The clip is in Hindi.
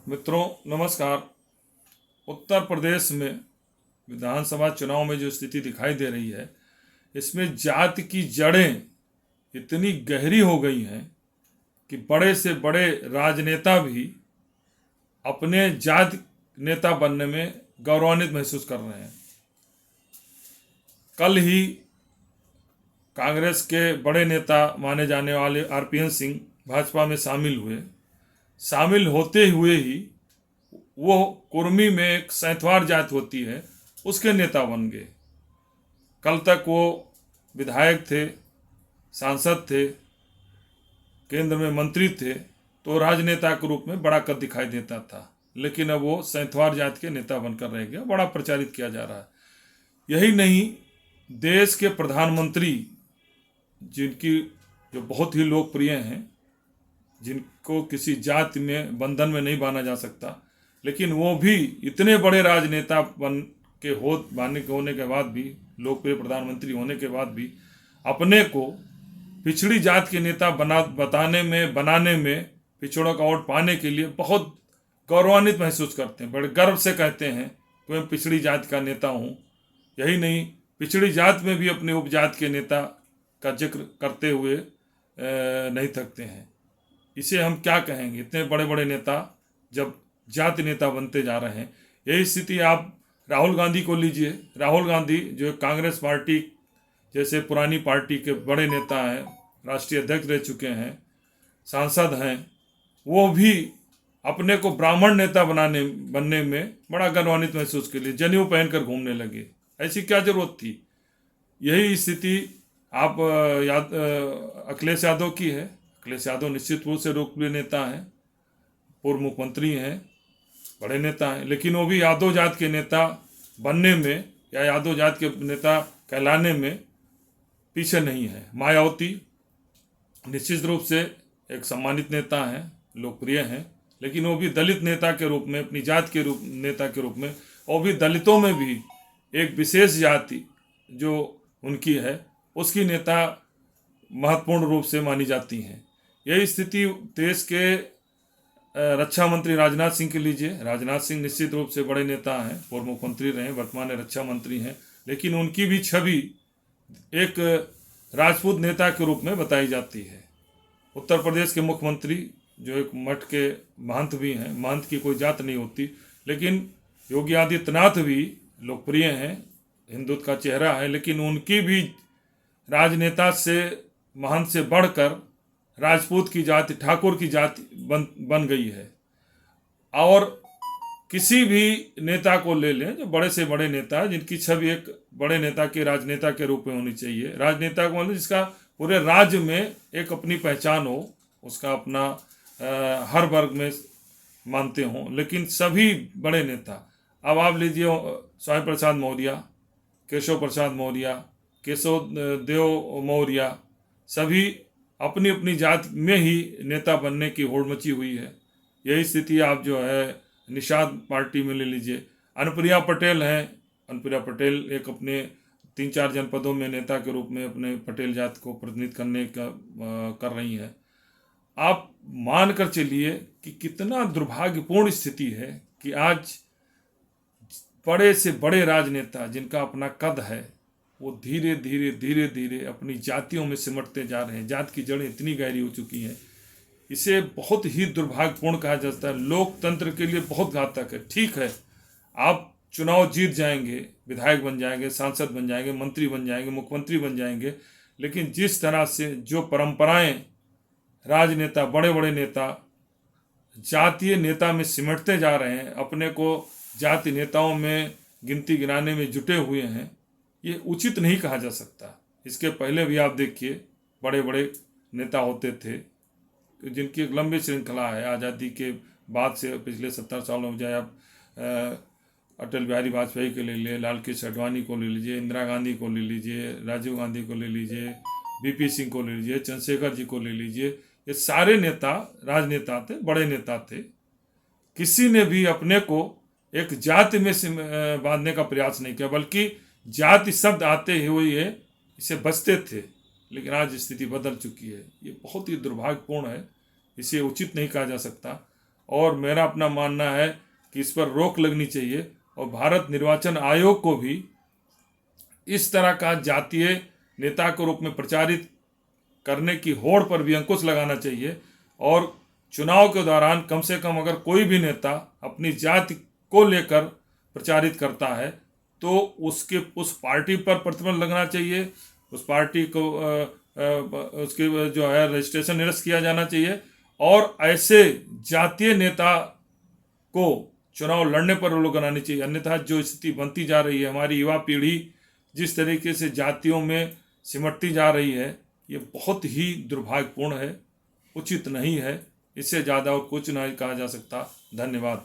मित्रों नमस्कार। उत्तर प्रदेश में विधानसभा चुनाव में जो स्थिति दिखाई दे रही है, इसमें जाति की जड़ें इतनी गहरी हो गई हैं कि बड़े से बड़े राजनेता भी अपने जाति नेता बनने में गौरवान्वित महसूस कर रहे हैं। कल ही कांग्रेस के बड़े नेता माने जाने वाले आरपीएन सिंह भाजपा में शामिल हुए। शामिल होते हुए ही वो कुर्मी में एक सैंतवार जात होती है, उसके नेता बन गए। कल तक वो विधायक थे, सांसद थे, केंद्र में मंत्री थे, तो राजनेता के रूप में बड़ा कद दिखाई देता था, लेकिन अब वो सैंतवार जात के नेता बनकर रह गया। बड़ा प्रचारित किया जा रहा है। यही नहीं, देश के प्रधानमंत्री जिनकी जो बहुत ही लोकप्रिय हैं, जिनको किसी जाति में बंधन में नहीं बांधा जा सकता, लेकिन वो भी इतने बड़े राजनेता होने के बाद भी, लोकप्रिय प्रधानमंत्री होने के बाद भी अपने को पिछड़ी जात के नेता बनाने में पिछड़ों का वोट पाने के लिए बहुत गौरवान्वित महसूस करते हैं। बड़े गर्व से कहते हैं कि मैं पिछड़ी जात का नेता हूँ। यही नहीं, पिछड़ी जात में भी अपने उपजात के नेता का जिक्र करते हुए नहीं थकते हैं। इसे हम क्या कहेंगे? इतने बड़े बड़े नेता जब जाति नेता बनते जा रहे हैं। यही स्थिति आप राहुल गांधी को लीजिए। राहुल गांधी जो कांग्रेस पार्टी जैसे पुरानी पार्टी के बड़े नेता हैं, राष्ट्रीय अध्यक्ष रह चुके हैं, सांसद हैं, वो भी अपने को ब्राह्मण नेता बनने में बड़ा गौरवान्वित महसूस के लिए जनेऊ पहनकर घूमने लगे। ऐसी क्या जरूरत थी? यही स्थिति आप अखिलेश यादव की है। अखिलेश यादव निश्चित रूप से लोकप्रिय नेता हैं, पूर्व मुख्यमंत्री हैं, बड़े नेता हैं, लेकिन वो भी यादव जात के नेता बनने में या यादव जात के नेता कहलाने में पीछे नहीं है। मायावती निश्चित रूप से एक सम्मानित नेता हैं, लोकप्रिय हैं, लेकिन वो भी दलित नेता के रूप में, अपनी जात के नेता के रूप में, और भी दलितों में भी एक विशेष जाति जो उनकी है, उसकी नेता महत्वपूर्ण रूप से मानी जाती हैं। यही स्थिति देश के रक्षा मंत्री राजनाथ सिंह के लीजिए। राजनाथ सिंह निश्चित रूप से बड़े नेता हैं, पूर्व मुख्यमंत्री रहे, वर्तमान रक्षा मंत्री हैं, लेकिन उनकी भी छवि एक राजपूत नेता के रूप में बताई जाती है। उत्तर प्रदेश के मुख्यमंत्री जो एक मठ के महंत भी हैं, महंत की कोई जात नहीं होती, लेकिन योगी आदित्यनाथ भी लोकप्रिय हैं, हिंदुत्व का चेहरा है, लेकिन उनकी भी राजनेता से, महंत से बढ़कर राजपूत की जाति, ठाकुर की जाति बन गई है। और किसी भी नेता को ले लें जो बड़े से बड़े नेता है, जिनकी छवि एक बड़े नेता के, राजनेता के रूप में होनी चाहिए। राजनेता को मतलब जिसका पूरे राज्य में एक अपनी पहचान हो, उसका अपना हर वर्ग में मानते हों, लेकिन सभी बड़े नेता, अब आप लीजिए स्वामी प्रसाद मौर्य, केशव प्रसाद मौर्य, केशव देव मौर्य, सभी अपनी अपनी जात में ही नेता बनने की होड़ मची हुई है। यही स्थिति आप जो है निषाद पार्टी में ले लीजिए। अनुप्रिया पटेल हैं। अनुप्रिया पटेल एक अपने 3-4 जनपदों में नेता के रूप में अपने पटेल जात को प्रतिनिधित्व करने का कर रही हैं। आप मान कर चलिए कि कितना दुर्भाग्यपूर्ण स्थिति है कि आज बड़े से बड़े राजनेता जिनका अपना कद है, वो धीरे धीरे अपनी जातियों में सिमटते जा रहे हैं। जात की जड़ें इतनी गहरी हो चुकी हैं, इसे बहुत ही दुर्भाग्यपूर्ण कहा जाता है। लोकतंत्र के लिए बहुत घातक है। ठीक है, आप चुनाव जीत जाएंगे, विधायक बन जाएंगे, सांसद बन जाएंगे, मंत्री बन जाएंगे, मुख्यमंत्री बन जाएंगे, लेकिन जिस तरह से जो परंपराएं राजनेता, बड़े बड़े नेता जातीय नेता में सिमटते जा रहे हैं, अपने को जाति नेताओं में गिनती गिनाने में जुटे हुए हैं, ये उचित नहीं कहा जा सकता। इसके पहले भी आप देखिए, बड़े बड़े नेता होते थे जिनकी एक लंबी श्रृंखला है। आज़ादी के बाद से पिछले 70 सालों में, चाहे आप अटल बिहारी वाजपेयी को ले लीजिए, लाल कृष्ण आडवाणी को ले लीजिए, इंदिरा गांधी को ले लीजिए, राजीव गांधी को ले लीजिए, वीपी सिंह को ले लीजिए, चंद्रशेखर जी को ले लीजिए, ये सारे नेता राजनेता थे, बड़े नेता थे। किसी ने भी अपने को एक जाति में बांधने का प्रयास नहीं किया, बल्कि जाति शब्द आते हुए इसे बचते थे। लेकिन आज स्थिति बदल चुकी है। ये बहुत ही दुर्भाग्यपूर्ण है, इसे उचित नहीं कहा जा सकता। और मेरा अपना मानना है कि इस पर रोक लगनी चाहिए और भारत निर्वाचन आयोग को भी इस तरह का जातीय नेता के रूप में प्रचारित करने की होड़ पर भी अंकुश लगाना चाहिए और चुनाव के दौरान कम से कम अगर कोई भी नेता अपनी जाति को लेकर प्रचारित करता है तो उस पार्टी पर प्रतिबंध लगना चाहिए, उस पार्टी को उसके जो है रजिस्ट्रेशन निरस्त किया जाना चाहिए और ऐसे जातीय नेता को चुनाव लड़ने पर रोक लगानी चाहिए। अन्यथा जो स्थिति बनती जा रही है, हमारी युवा पीढ़ी जिस तरीके से जातियों में सिमटती जा रही है, ये बहुत ही दुर्भाग्यपूर्ण है, उचित नहीं है। इससे ज़्यादा और कुछ नहीं कहा जा सकता। धन्यवाद।